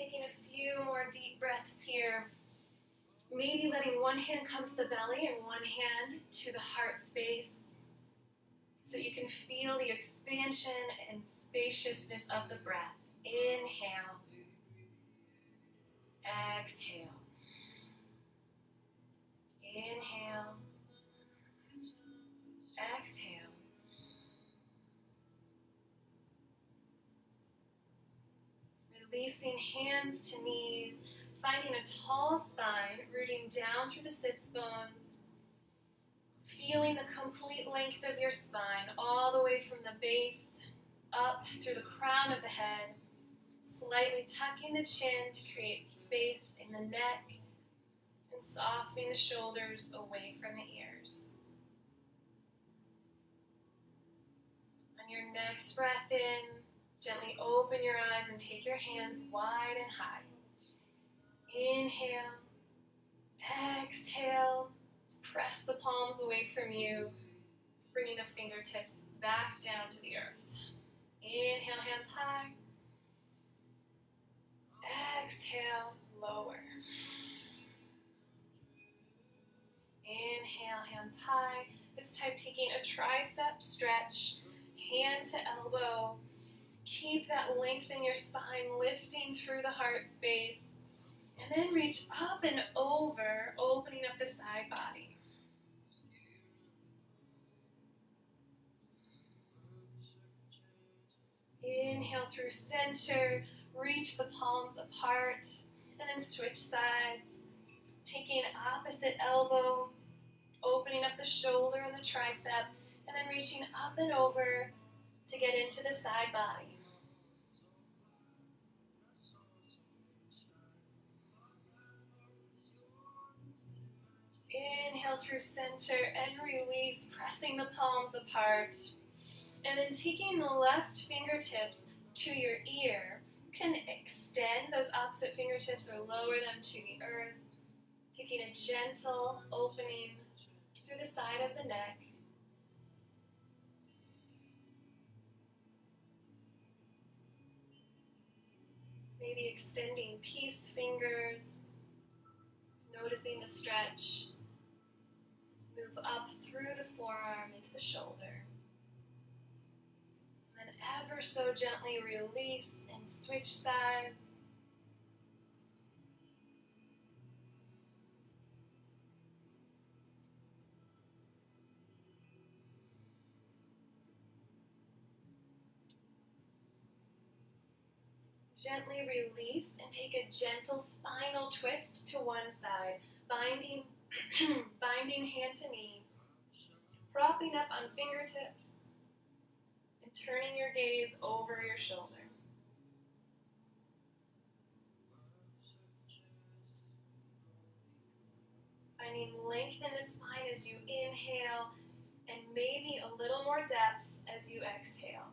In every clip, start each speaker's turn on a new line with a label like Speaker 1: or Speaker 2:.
Speaker 1: Taking a few more deep breaths here. Maybe letting one hand come to the belly and one hand to the heart space so you can feel the expansion and spaciousness of the breath. Inhale. Exhale. Inhale. Exhale. Releasing hands to knees, finding a tall spine, rooting down through the sits bones, feeling the complete length of your spine all the way from the base up through the crown of the head, slightly tucking the chin to create space in the neck and softening the shoulders away from the ears. On your next breath in, gently open your eyes and take your hands wide and high. Inhale, exhale, press the palms away from you, bringing the fingertips back down to the earth. Inhale, hands high. Exhale, lower. Inhale, hands high. This time taking a tricep stretch, hand to elbow. Keep that length in your spine, lifting through the heart space. And then reach up and over, opening up the side body. Inhale through center, reach the palms apart, and then switch sides. Taking opposite elbow, opening up the shoulder and the tricep, and then reaching up and over to get into the side body. Inhale through center and release, pressing the palms apart. And then taking the left fingertips to your ear, you can extend those opposite fingertips or lower them to the earth. Taking a gentle opening through the side of the neck. Maybe extending peace fingers, noticing the stretch. Move up through the forearm into the shoulder. And then ever so gently release and switch sides. Gently release and take a gentle spinal twist to one side, binding hand to knee, propping up on fingertips, and turning your gaze over your shoulder. Finding length in the spine as you inhale, and maybe a little more depth as you exhale.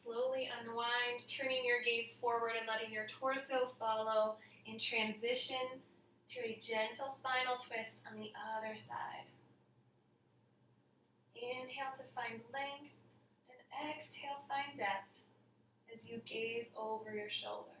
Speaker 1: Slowly unwind, turning your gaze forward and letting your torso follow in transition to a gentle spinal twist on the other side. Inhale to find length, and exhale, find depth as you gaze over your shoulder.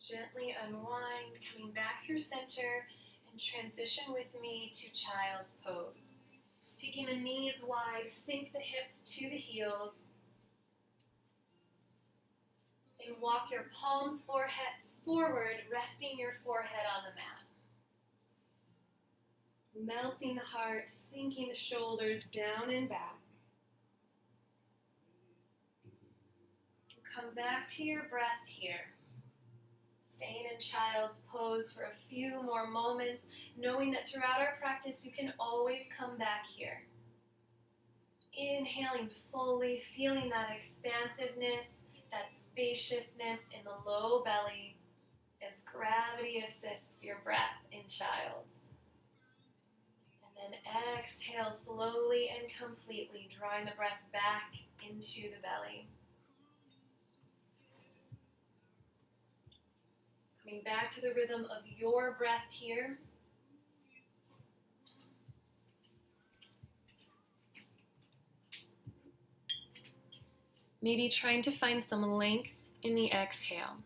Speaker 1: Gently unwind, coming back through center, and transition with me to child's pose. Taking the knees wide, sink the hips to the heels, and walk your palms forward, resting your forehead on the mat. Melting the heart, sinking the shoulders down and back. Come back to your breath here. Staying in child's pose for a few more moments, knowing that throughout our practice you can always come back here. Inhaling fully, feeling that expansiveness, that spaciousness in the low belly as gravity assists your breath in child's. And And then exhale slowly and completely, drawing the breath back into the belly. Coming back to the rhythm of your breath here. Maybe trying to find some length in the exhale.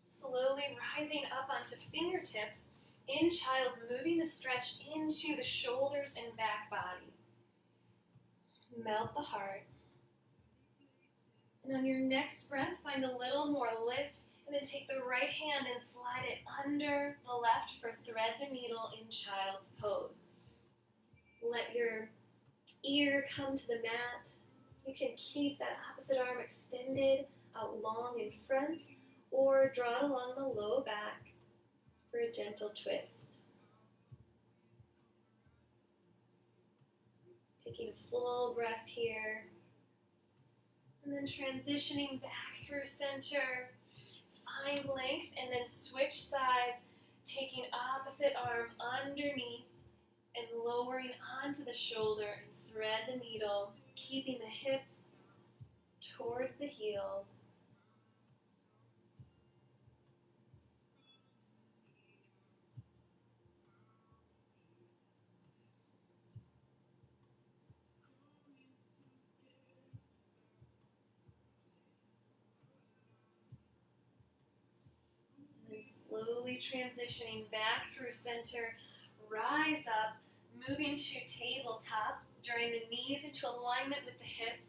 Speaker 1: Slowly rising up onto fingertips in child's, moving the stretch into the shoulders and back body. Melt the heart. And on your next breath, find a little more lift, and then take the right hand and slide it under the left for thread the needle in child's pose. Let your ear come to the mat. You can keep that opposite arm extended out long in front, or draw it along the low back for a gentle twist. Taking a full breath here, and then transitioning back through center. Find length, and then switch sides, taking opposite arm underneath and lowering onto the shoulder and thread the needle, keeping the hips towards the heels. And slowly transitioning back through center, rise up, moving to tabletop, drawing the knees into alignment with the hips,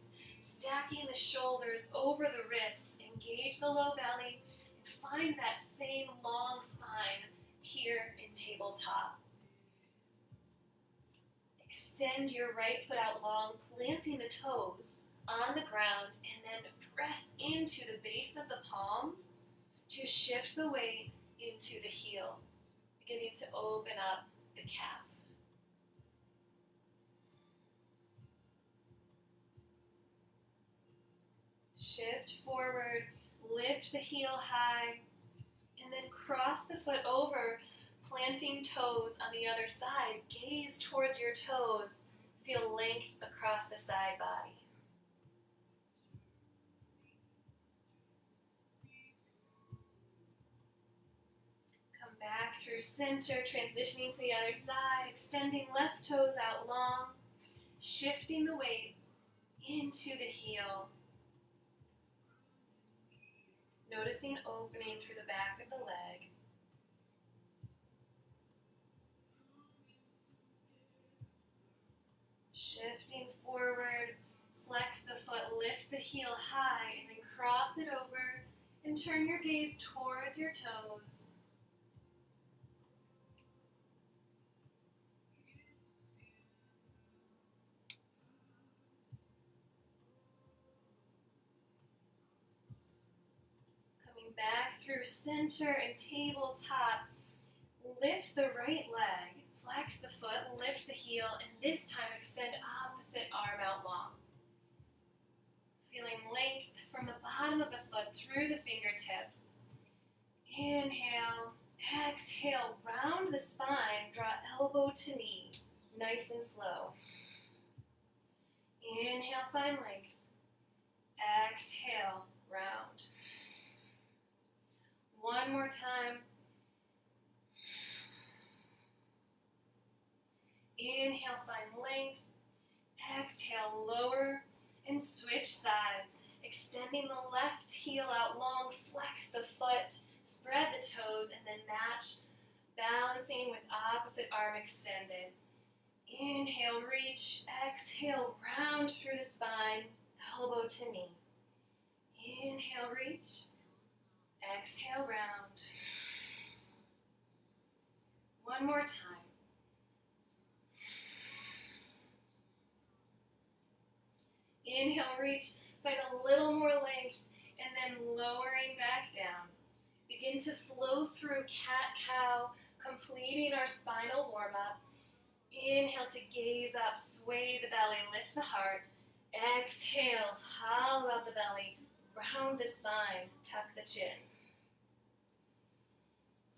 Speaker 1: stacking the shoulders over the wrists, engage the low belly, and find that same long spine here in tabletop. Extend your right foot out long, planting the toes on the ground, and then press into the base of the palms to shift the weight into the heel, beginning to open up the calf. Shift forward, lift the heel high, and then cross the foot over, planting toes on the other side. Gaze towards your toes. Feel length across the side body. Come back through center, transitioning to the other side, extending left toes out long, shifting the weight into the heel. Noticing opening through the back of the leg. Shifting forward, flex the foot, lift the heel high, and then cross it over and turn your gaze towards your toes. Coming back through center and tabletop, lift the right leg, flex the foot, lift the heel, and this time extend opposite arm out long. Feeling length from the bottom of the foot through the fingertips. Inhale, exhale, round the spine, draw elbow to knee, nice and slow. Inhale, find length. Exhale, round. One more time. Inhale, find length. Exhale, lower and switch sides. Extending the left heel out long, flex the foot, spread the toes, and then match, balancing with opposite arm extended. Inhale, reach. Exhale, round through the spine, elbow to knee. Inhale, reach. Exhale, round. One more time. Inhale, reach. Find a little more length, and then lowering back down. Begin to flow through cat-cow, completing our spinal warm-up. Inhale to gaze up, sway the belly, lift the heart. Exhale, hollow out the belly, round the spine, tuck the chin.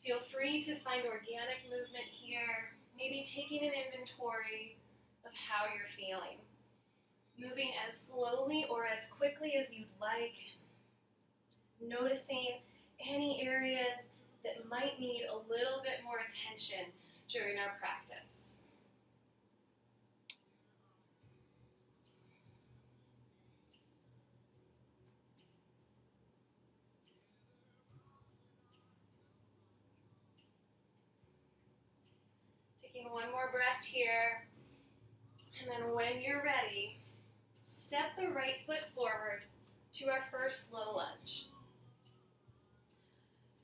Speaker 1: Feel free to find organic movement here, maybe taking an inventory of how you're feeling. Moving as slowly or as quickly as you'd like. Noticing any areas that might need a little bit more attention during our practice. Taking one more breath here, and then when you're ready, step the right foot forward to our first low lunge.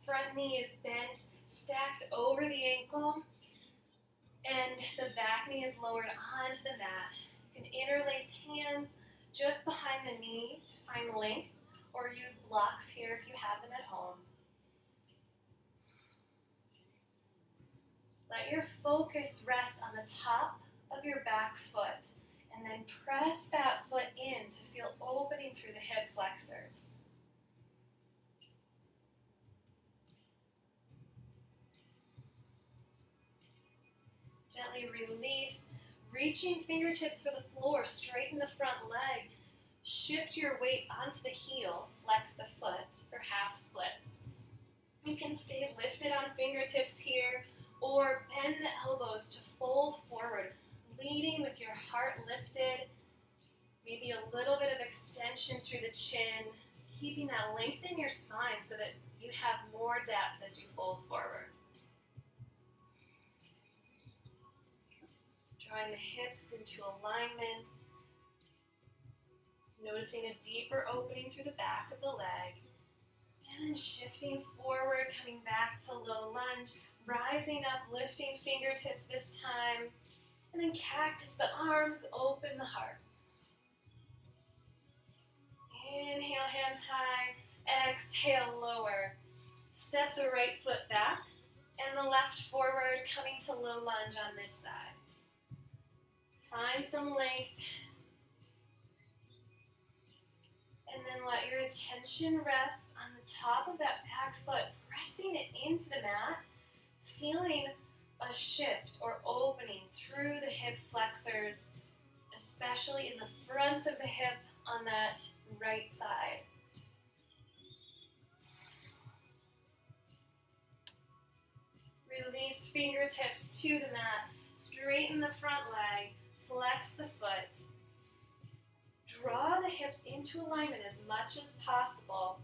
Speaker 1: Front knee is bent, stacked over the ankle, and the back knee is lowered onto the mat. You can interlace hands just behind the knee to find length, or use blocks here if you have them at home. Let your focus rest on the top of your back foot, and then press that foot in to feel opening through the hip flexors. Gently release, reaching fingertips for the floor, straighten the front leg, shift your weight onto the heel, flex the foot for half splits. You can stay lifted on fingertips here, or bend the elbows to fold forward, leading with your heart lifted, maybe a little bit of extension through the chin, keeping that length in your spine so that you have more depth as you fold forward. Drawing the hips into alignment, noticing a deeper opening through the back of the leg, and then shifting forward, coming back to low lunge, rising up, lifting fingertips this time, and then cactus the arms, open the heart. Inhale, hands high, exhale, lower. Step the right foot back, and the left forward, coming to low lunge on this side. Find some length, and then let your attention rest on the top of that back foot, pressing it into the mat, feeling a shift or opening through the hip flexors, especially in the front of the hip on that right side. Release fingertips to the mat, straighten the front leg, flex the foot. Draw the hips into alignment as much as possible,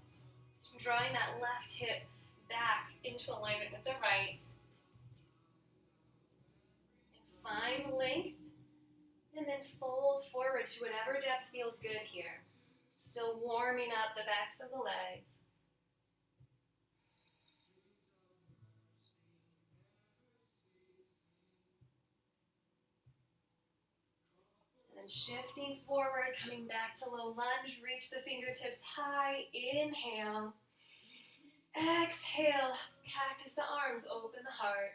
Speaker 1: drawing that left hip back into alignment with the right. And find length, and then fold forward to whatever depth feels good here. Still warming up the backs of the legs. And shifting forward, coming back to low lunge, reach the fingertips high, inhale. Exhale, cactus the arms, open the heart.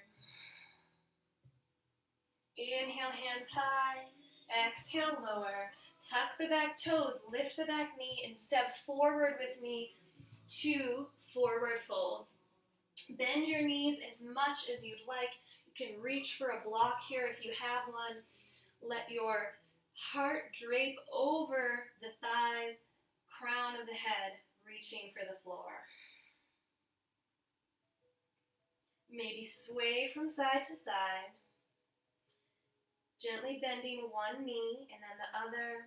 Speaker 1: Inhale, hands high. Exhale, lower. Tuck the back toes, lift the back knee, and step forward with me to forward fold. Bend your knees as much as you'd like. You can reach for a block here if you have one. Let your heart drape over the thighs, crown of the head, reaching for the floor. Maybe sway from side to side, gently bending one knee and then the other.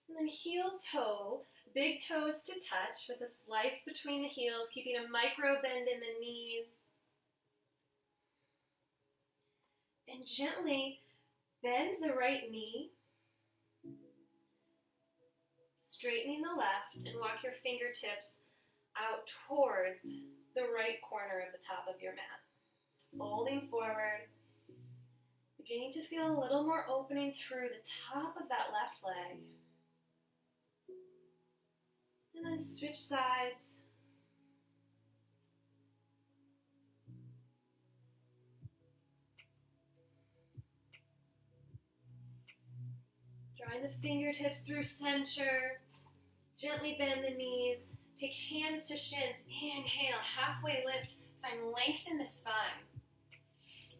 Speaker 1: And then heel toe, big toes to touch with a slice between the heels, keeping a micro bend in the knees. And gently bend the right knee, straightening the left, and walk your fingertips out towards the right corner of the top of your mat. Folding forward, beginning to feel a little more opening through the top of that left leg. And then switch sides. Find the fingertips through center. Gently bend the knees. Take hands to shins. Inhale, halfway lift. Find length in the spine.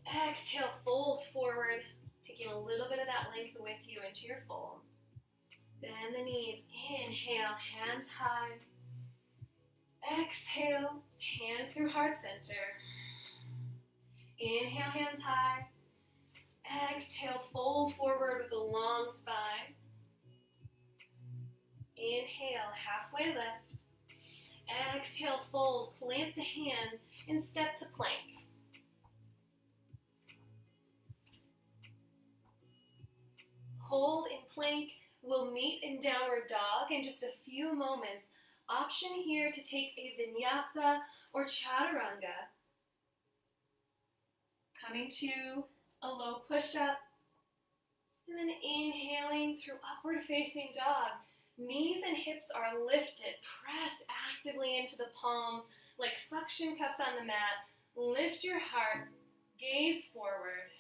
Speaker 1: Exhale, fold forward. Taking a little bit of that length with you into your fold. Bend the knees. Inhale, hands high. Exhale, hands through heart center. Inhale, hands high. Exhale, fold forward with a long spine. Inhale, halfway lift. Exhale, fold, plant the hands, and step to plank. Hold in plank. We'll meet in downward dog in just a few moments. Option here to take a vinyasa or chaturanga. Coming to a low push-up. And then inhaling through upward facing dog. Knees and hips are lifted. Press actively into the palms like suction cups on the mat. Lift your heart. Gaze forward.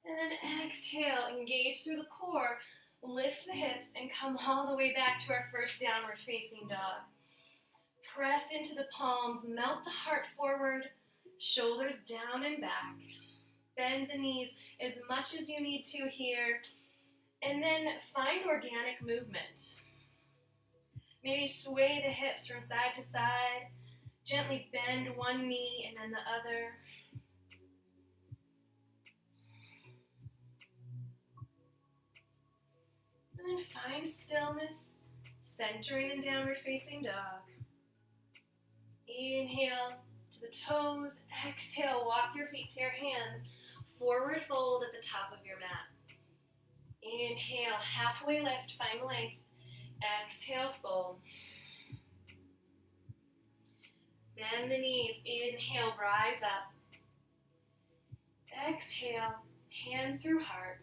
Speaker 1: And then exhale, engage through the core. Lift the hips and come all the way back to our first downward facing dog. Press into the palms, melt the heart forward, shoulders down and back. Bend the knees as much as you need to here. And then find organic movement. Maybe sway the hips from side to side. Gently bend one knee and then the other. And then find stillness, centering in downward facing dog. Inhale to the toes. Exhale, walk your feet to your hands. Forward fold at the top of your mat. Inhale, halfway lift, find length. Exhale, fold. Bend the knees. Inhale, rise up. Exhale, hands through heart.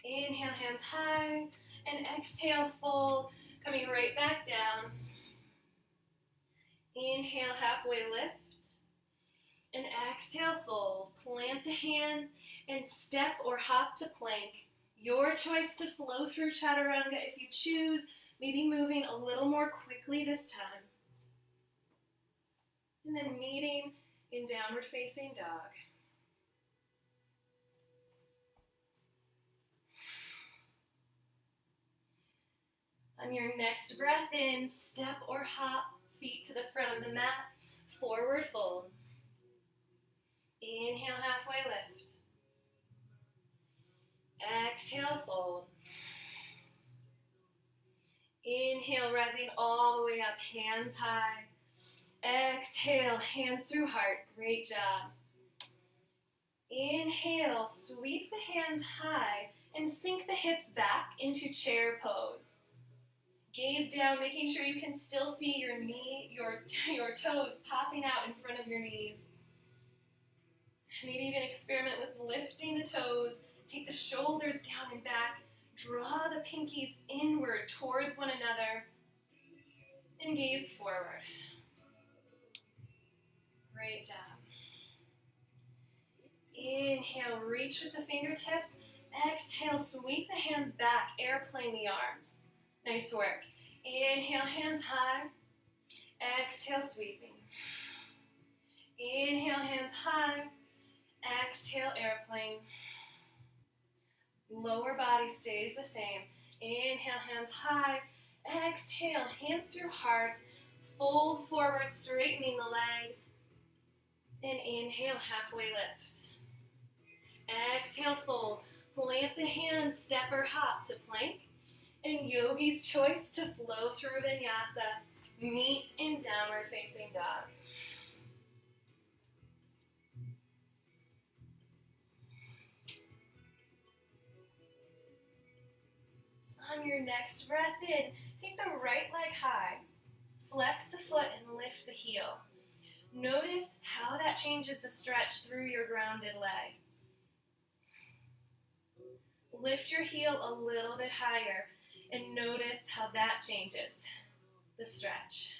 Speaker 1: Inhale, hands high. And exhale, fold. Coming right back down. Inhale, halfway lift. And exhale, fold. Plant the hands and step or hop to plank. Your choice to flow through chaturanga if you choose, maybe moving a little more quickly this time. And then meeting in downward facing dog. On your next breath in, step or hop, feet to the front of the mat, forward fold. Inhale, halfway lift. Exhale, fold. Inhale, rising all the way up, hands high. Exhale, hands through heart. Great job. Inhale, sweep the hands high and sink the hips back into chair pose. Gaze down, making sure you can still see your toes popping out in front of your knees. Maybe even experiment with lifting the toes. Take the shoulders down and back. Draw the pinkies inward towards one another. And gaze forward. Great job. Inhale, reach with the fingertips. Exhale, sweep the hands back. Airplane the arms. Nice work. Inhale, hands high. Exhale, sweeping. Inhale, hands high. Exhale, airplane. Lower body stays the same. Inhale, hands high. Exhale, hands through heart. Fold forward, straightening the legs. And inhale, halfway lift. Exhale, fold. Plant the hands, step or hop to plank. And yogi's choice to flow through vinyasa. Meet in downward facing dog. On your next breath in, take the right leg high. Flex the foot and lift the heel. Notice how that changes the stretch through your grounded leg. Lift your heel a little bit higher and notice how that changes the stretch.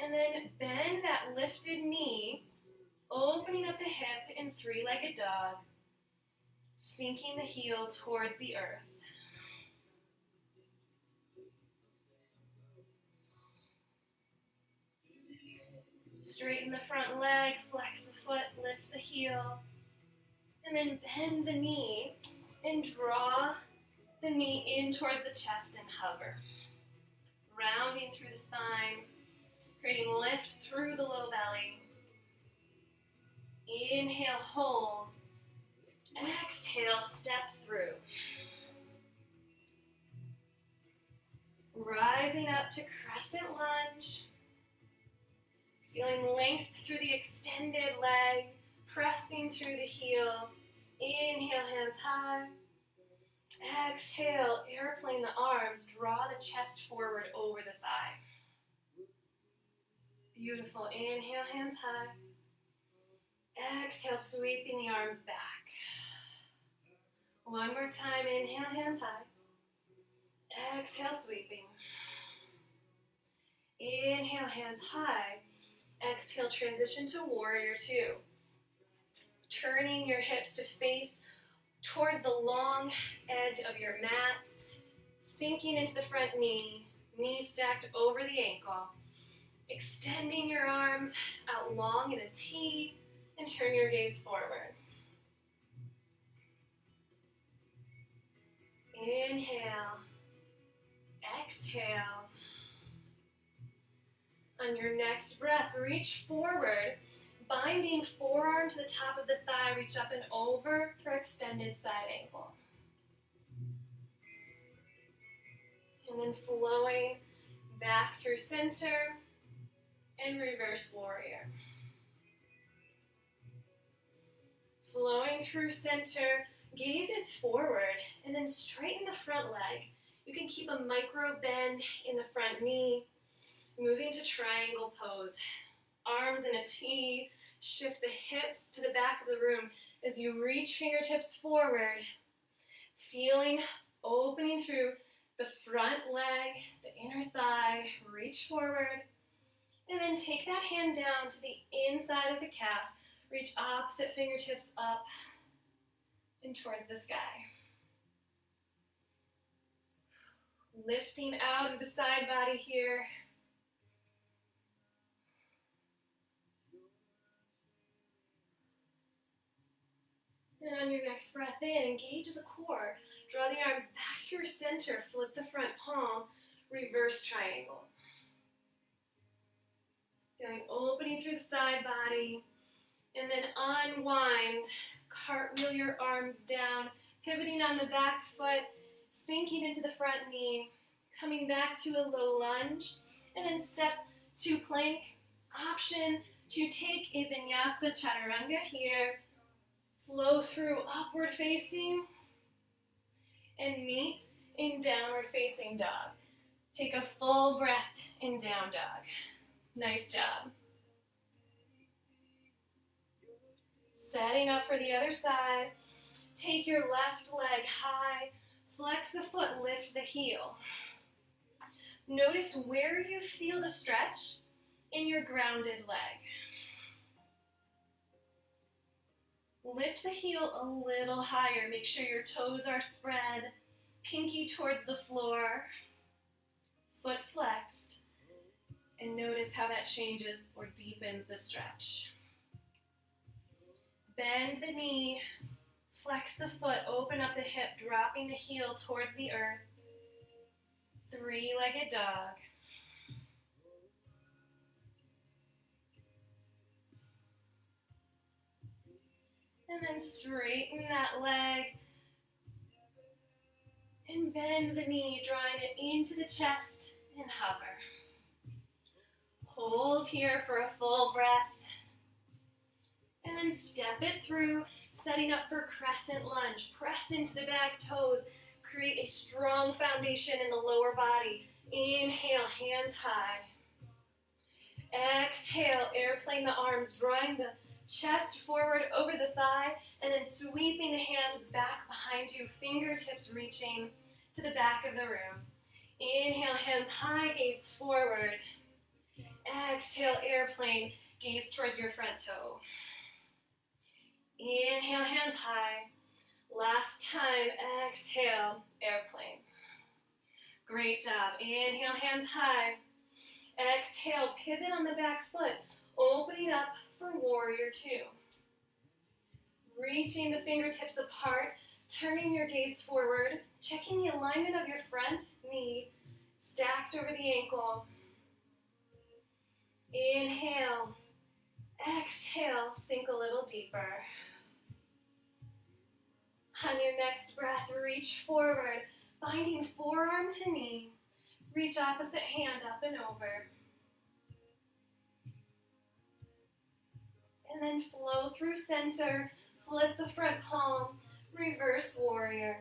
Speaker 1: And then bend that lifted knee Opening up the hip in three-legged dog, sinking the heel towards the earth. Straighten the front leg, flex the foot, lift the heel, and then bend the knee and draw the knee in towards the chest and hover. Rounding through the spine, creating lift through the low belly. Inhale, hold. Exhale, step through. Rising up to crescent lunge. Feeling length through the extended leg, pressing through the heel. Inhale, hands high. Exhale, airplane the arms, draw the chest forward over the thigh. Beautiful. Inhale, hands high. Exhale, sweeping the arms back. One more time. Inhale, hands high. Exhale, sweeping. Inhale, hands high. Exhale, transition to warrior two. Turning your hips to face towards the long edge of your mat. Sinking into the front knee. Knees stacked over the ankle. Extending your arms out long in a T. And turn your gaze forward. Inhale. Exhale. On your next breath, reach forward, binding forearm to the top of the thigh, reach up and over for extended side angle. And then flowing back through center and reverse warrior. Flowing through center, gaze is forward, and then straighten the front leg. You can keep a micro bend in the front knee, moving to triangle pose. Arms in a T, shift the hips to the back of the room as you reach fingertips forward, feeling opening through the front leg, the inner thigh, reach forward, and then take that hand down to the inside of the calf. Reach opposite fingertips up and towards the sky. Lifting out of the side body here. And on your next breath in, engage the core. Draw the arms back through center. Flip the front palm. Reverse triangle. Feeling opening through the side body. And then unwind, cartwheel your arms down, pivoting on the back foot, sinking into the front knee, coming back to a low lunge, and then step to plank. Option to take a Vinyasa chaturanga here, flow through upward facing, and meet in downward facing dog. Take a full breath in down dog. Nice job. Setting up for the other side. Take your left leg high. Flex the foot, lift the heel. Notice where you feel the stretch in your grounded leg. Lift the heel a little higher. Make sure your toes are spread. Pinky towards the floor. Foot flexed. And notice how that changes or deepens the stretch. Bend the knee, flex the foot, open up the hip, dropping the heel towards the earth. Three-legged dog. And then straighten that leg. And bend the knee, drawing it into the chest and hover. Hold here for a full breath. And then step it through, setting up for crescent lunge. Press into the back toes. Create a strong foundation in the lower body. Inhale, hands high. Exhale, airplane the arms, drawing the chest forward over the thigh, and then sweeping the hands back behind you, fingertips reaching to the back of the room. Inhale, hands high, gaze forward. Exhale, airplane, gaze towards your front toe. Inhale, hands high. Last time, exhale, airplane. Great job. Inhale, hands high. Exhale, pivot on the back foot, opening up for warrior two. Reaching the fingertips apart, turning your gaze forward, checking the alignment of your front knee, stacked over the ankle. Inhale, exhale, sink a little deeper. On your next breath, reach forward, finding forearm to knee. Reach opposite hand up and over. And then flow through center, flip the front palm, reverse warrior.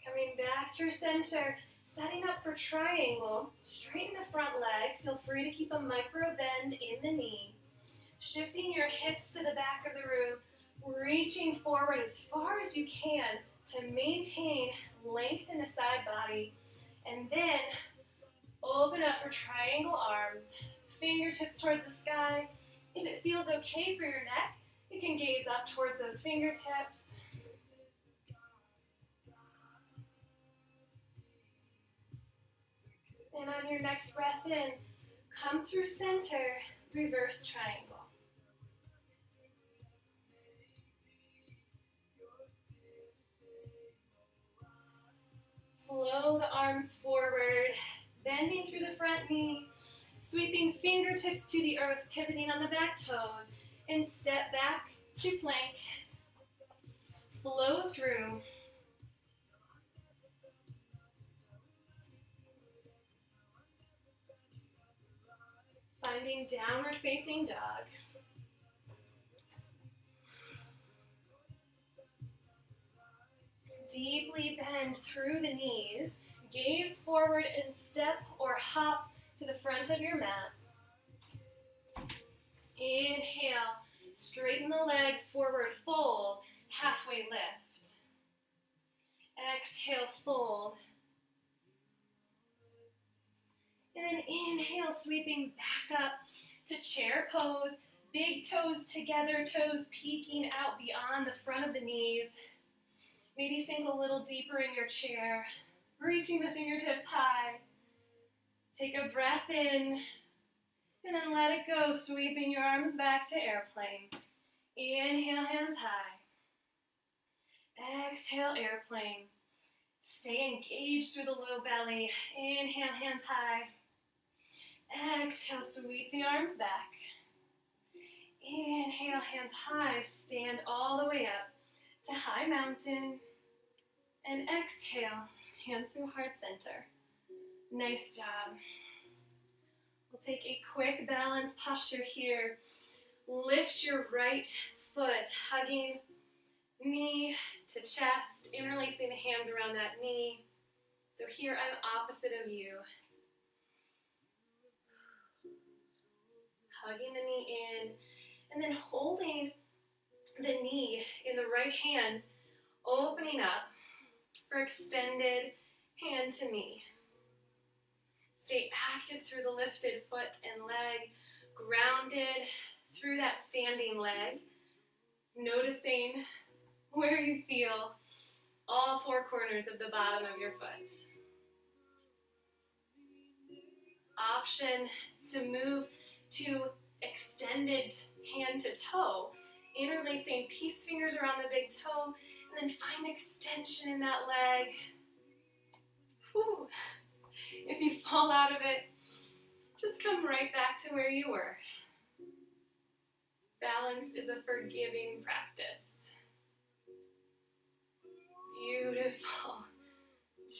Speaker 1: Coming back through center, setting up for triangle. Straighten the front leg. Feel free to keep a micro bend in the knee. Shifting your hips to the back of the room, reaching forward as far as you can to maintain length in the side body. And then open up for triangle arms. Fingertips towards the sky. If it feels okay for your neck, you can gaze up towards those fingertips. And on your next breath in, come through center, reverse triangle. Flow the arms forward, bending through the front knee, sweeping fingertips to the earth, pivoting on the back toes, and step back to plank. Flow through. Finding downward facing dog. Deeply bend through the knees. Gaze forward and step or hop to the front of your mat. Inhale, straighten the legs forward, fold, halfway lift. Exhale, fold. And then inhale, sweeping back up to chair pose. Big toes together, toes peeking out beyond the front of the knees. Maybe sink a little deeper in your chair, reaching the fingertips high. Take a breath in, and then let it go, sweeping your arms back to airplane. Inhale, hands high. Exhale, airplane. Stay engaged through the low belly. Inhale, hands high. Exhale, sweep the arms back. Inhale, hands high. Stand all the way up to high mountain. And exhale, hands through heart center. Nice job. We'll take a quick balance posture here. Lift your right foot, hugging knee to chest, interlacing the hands around that knee. So here I'm opposite of you. Hugging the knee in, and then holding the knee in the right hand, opening up for extended hand to knee. Stay active through the lifted foot and leg, grounded through that standing leg, noticing where you feel all four corners of the bottom of your foot. Option to move to extended hand to toe, interlacing peace fingers around the big toe, and then find extension in that leg. Whew. If you fall out of it, just come right back to where you were. Balance is a forgiving practice. Beautiful.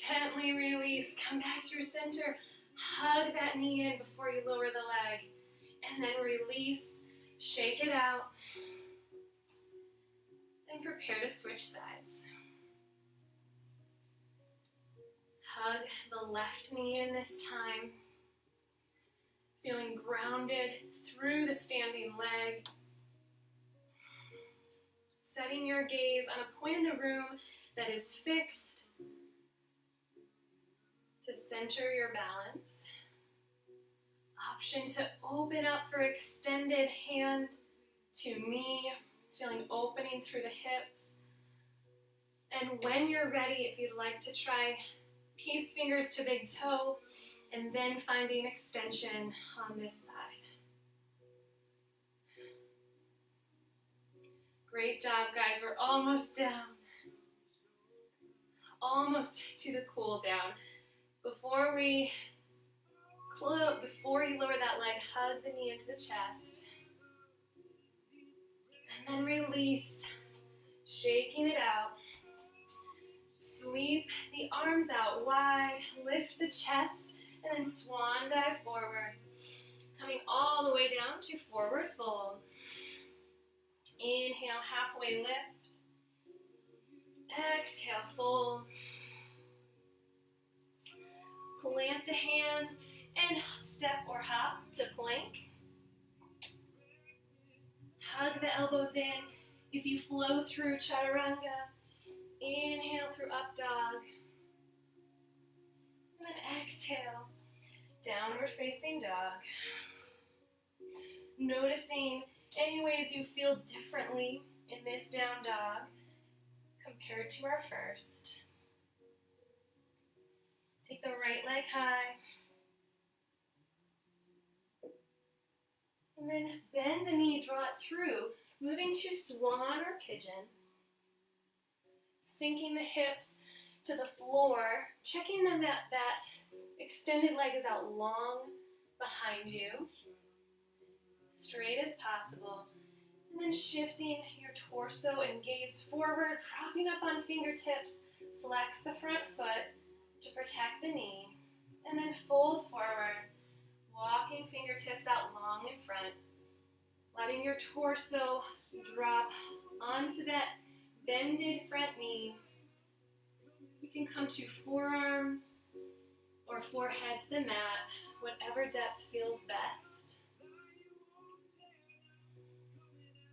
Speaker 1: Gently release, come back to your center, hug that knee in before you lower the leg, and then release, shake it out, and prepare to switch sides. Hug the left knee in this time, feeling grounded through the standing leg. Setting your gaze on a point in the room that is fixed to center your balance. Option to open up for extended hand to knee, feeling opening through the hips. And when you're ready, if you'd like to try peace fingers to big toe, and then finding extension on this side. Great job, guys. We're almost down. Almost to the cool down. Before you lower that leg, hug the knee into the chest. And then release, shaking it out. Sweep the arms out wide, lift the chest, and then swan dive forward. Coming all the way down to forward fold. Inhale, halfway lift. Exhale, fold. Plant the hands and step or hop to plank. Hug the elbows in. If you flow through chaturanga, inhale through up dog. And then exhale, downward facing dog. Noticing any ways you feel differently in this down dog compared to our first. Take the right leg high. And then bend the knee, draw it through, moving to swan or pigeon. Sinking the hips to the floor, checking that extended leg is out long behind you, straight as possible. And then shifting your torso and gaze forward, propping up on fingertips, flex the front foot to protect the knee, and then fold forward, walking fingertips out long in front, letting your torso drop onto that bended front knee. You can come to forearms or forehead to the mat, whatever depth feels best.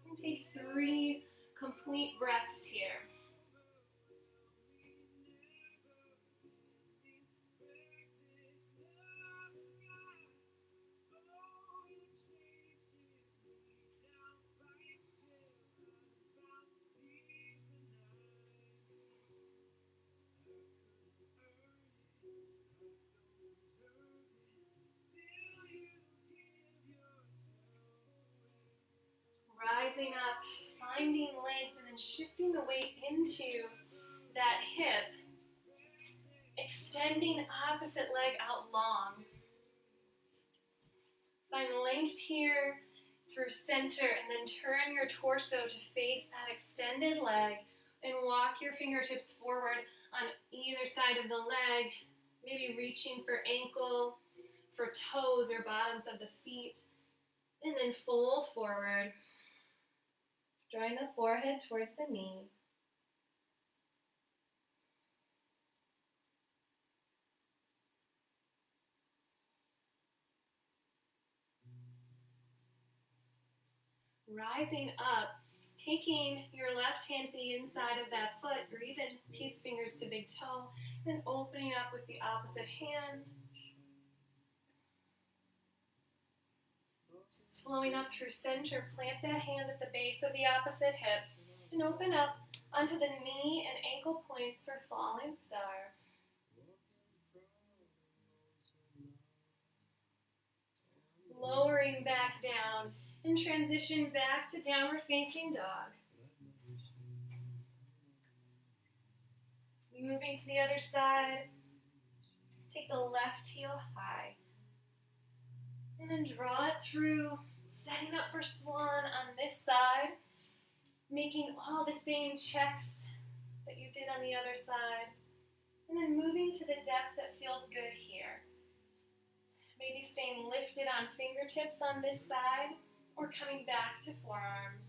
Speaker 1: And take 3 complete breaths here. Rising up, finding length, and then shifting the weight into that hip. Extending opposite leg out long. Find length here through center, and then turn your torso to face that extended leg and walk your fingertips forward on either side of the leg, maybe reaching for ankle, for toes or bottoms of the feet, and then fold forward. Drawing the forehead towards the knee. Rising up, taking your left hand to the inside of that foot, or even peace fingers to big toe, then opening up with the opposite hand. Flowing up through center, plant that hand at the base of the opposite hip, and open up onto the knee and ankle points for falling star. Lowering back down and transition back to downward facing dog. Moving to the other side, take the left heel high. And then draw it through, setting up for swan on this side, making all the same checks that you did on the other side, and then moving to the depth that feels good here. Maybe staying lifted on fingertips on this side, or coming back to forearms.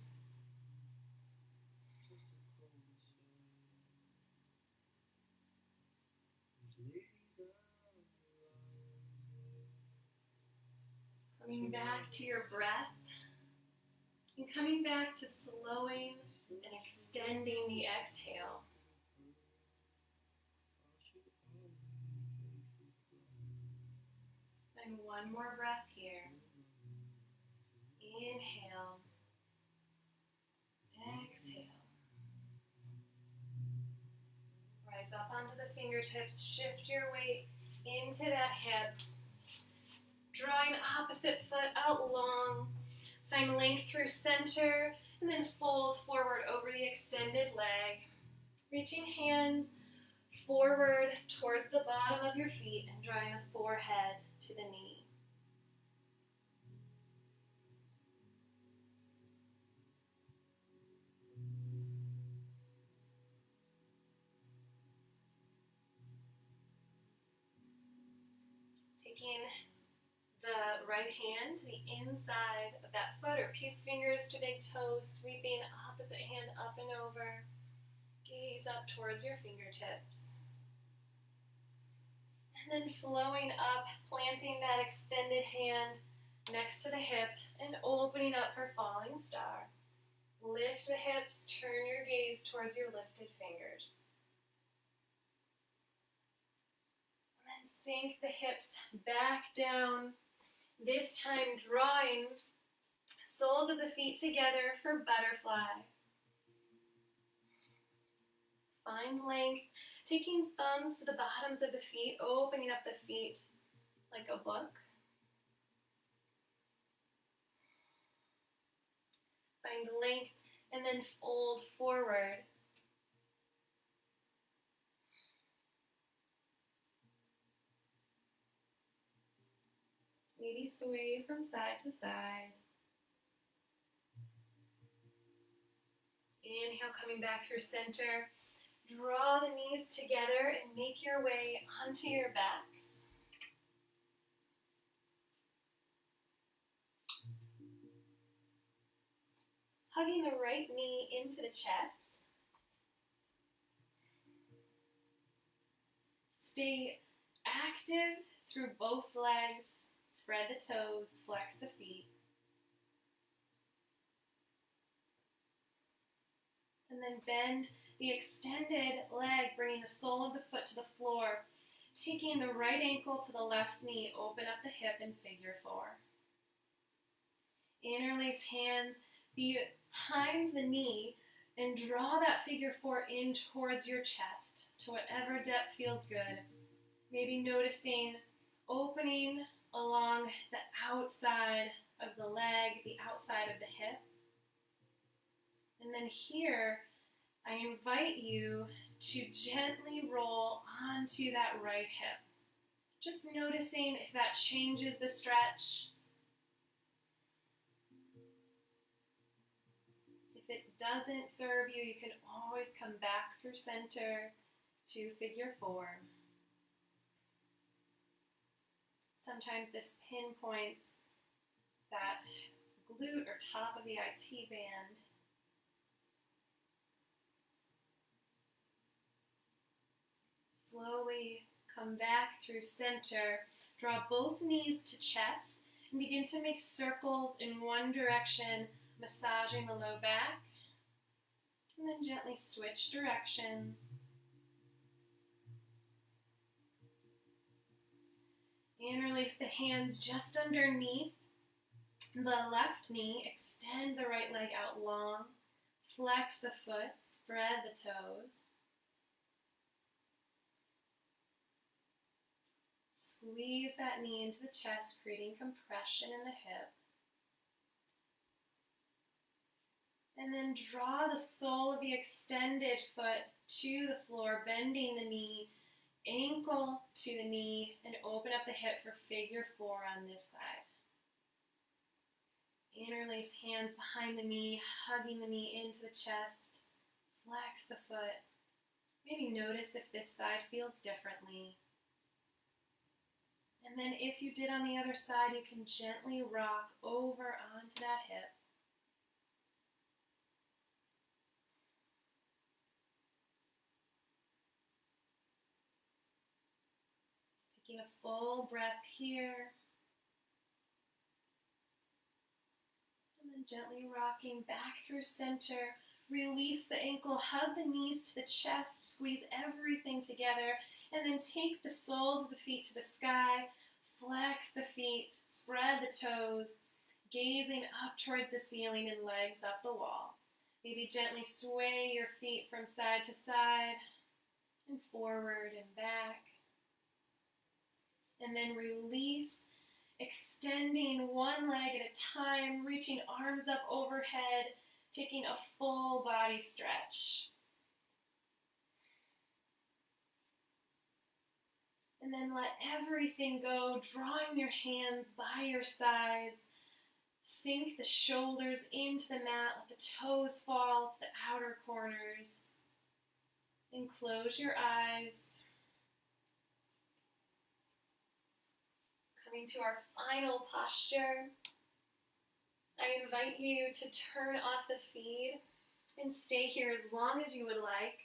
Speaker 1: Coming back to your breath, and coming back to slowing and extending the exhale. And one more breath here. Inhale. Exhale. Rise up onto the fingertips. Shift your weight into that hip. Drawing opposite foot out long. Find length through center, and then fold forward over the extended leg. Reaching hands forward towards the bottom of your feet and drawing the forehead to the knee. Taking the right hand to the inside of that foot or peace fingers to big toes, sweeping opposite hand up and over. Gaze up towards your fingertips. And then flowing up, planting that extended hand next to the hip and opening up for falling star. Lift the hips, turn your gaze towards your lifted fingers. And then sink the hips back down. This time drawing soles of the feet together for butterfly. Find length, taking thumbs to the bottoms of the feet, opening up the feet like a book. Find length and then fold forward. Maybe sway from side to side. Inhale, coming back through center. Draw the knees together and make your way onto your backs. Hugging the right knee into the chest. Stay active through both legs. Spread the toes, flex the feet. And then bend the extended leg, bringing the sole of the foot to the floor. Taking the right ankle to the left knee, open up the hip in figure four. Interlace hands behind the knee and draw that figure four in towards your chest to whatever depth feels good. Maybe noticing opening along the outside of the leg, the outside of the hip. And then here, I invite you to gently roll onto that right hip. Just noticing if that changes the stretch. If it doesn't serve you, you can always come back through center to figure four. Sometimes this pinpoints that glute or top of the IT band. Slowly come back through center. Draw both knees to chest and begin to make circles in one direction, massaging the low back. And then gently switch directions. Interlace the hands just underneath the left knee. Extend the right leg out long. Flex the foot. Spread the toes. Squeeze that knee into the chest, creating compression in the hip. And then draw the sole of the extended foot to the floor, bending the knee, ankle to the knee, and open up the hip for figure four on this side. Interlace hands behind the knee, hugging the knee into the chest. Flex the foot. Maybe notice if this side feels differently. And then if you did on the other side, you can gently rock over onto that hip. Taking a full breath here. And then gently rocking back through center. Release the ankle, hug the knees to the chest, squeeze everything together, and then take the soles of the feet to the sky. Flex the feet, spread the toes, gazing up towards the ceiling and legs up the wall. Maybe gently sway your feet from side to side and forward and back. And then release, extending one leg at a time, reaching arms up overhead, taking a full body stretch. And then let everything go, drawing your hands by your sides. Sink the shoulders into the mat, let the toes fall to the outer corners. And close your eyes. Coming to our final posture, I invite you to turn off the feed and stay here as long as you would like.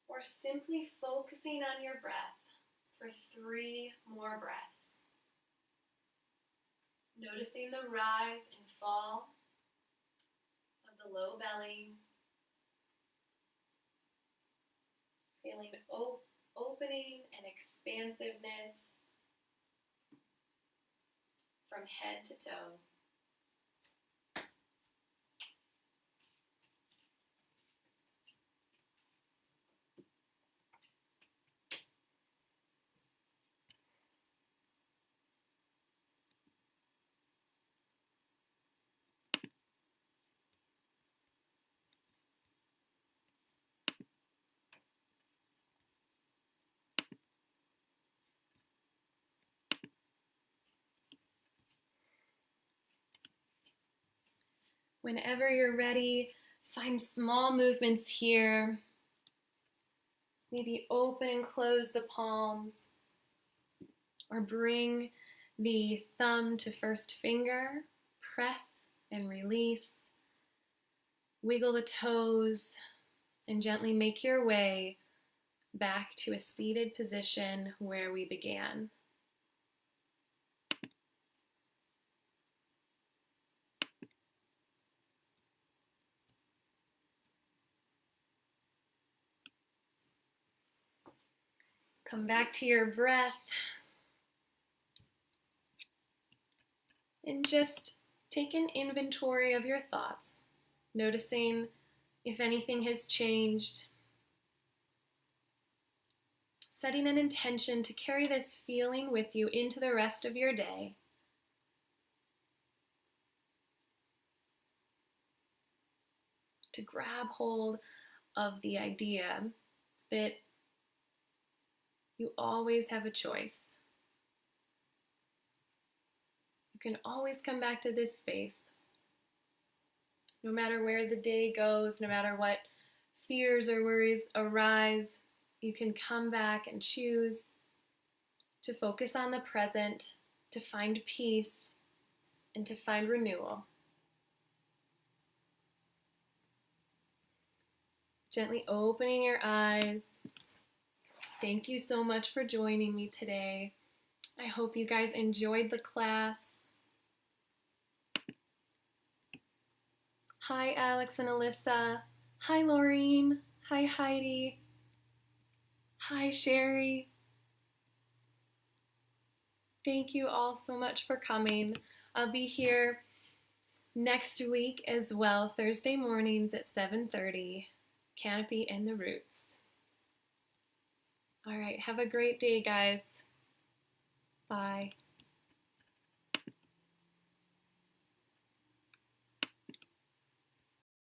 Speaker 1: Or simply focusing on your breath for 3 more breaths. Noticing the rise and fall of the low belly. Feeling opening and expansiveness from head to toe. Whenever you're ready, find small movements here. Maybe open and close the palms, or bring the thumb to first finger, press and release. Wiggle the toes and gently make your way back to a seated position where we began. Come back to your breath and just take an inventory of your thoughts, noticing if anything has changed. Setting an intention to carry this feeling with you into the rest of your day. To grab hold of the idea that you always have a choice. You can always come back to this space. No matter where the day goes, no matter what fears or worries arise, you can come back and choose to focus on the present, to find peace, and to find renewal. Gently opening your eyes. Thank you so much for joining me today. I hope you guys enjoyed the class. Hi, Alex and Alyssa. Hi, Laureen. Hi, Heidi. Hi, Sherry. Thank you all so much for coming. I'll be here next week as well, Thursday mornings at 7:30, Canopy and the Roots. All right, have a great day, guys. Bye.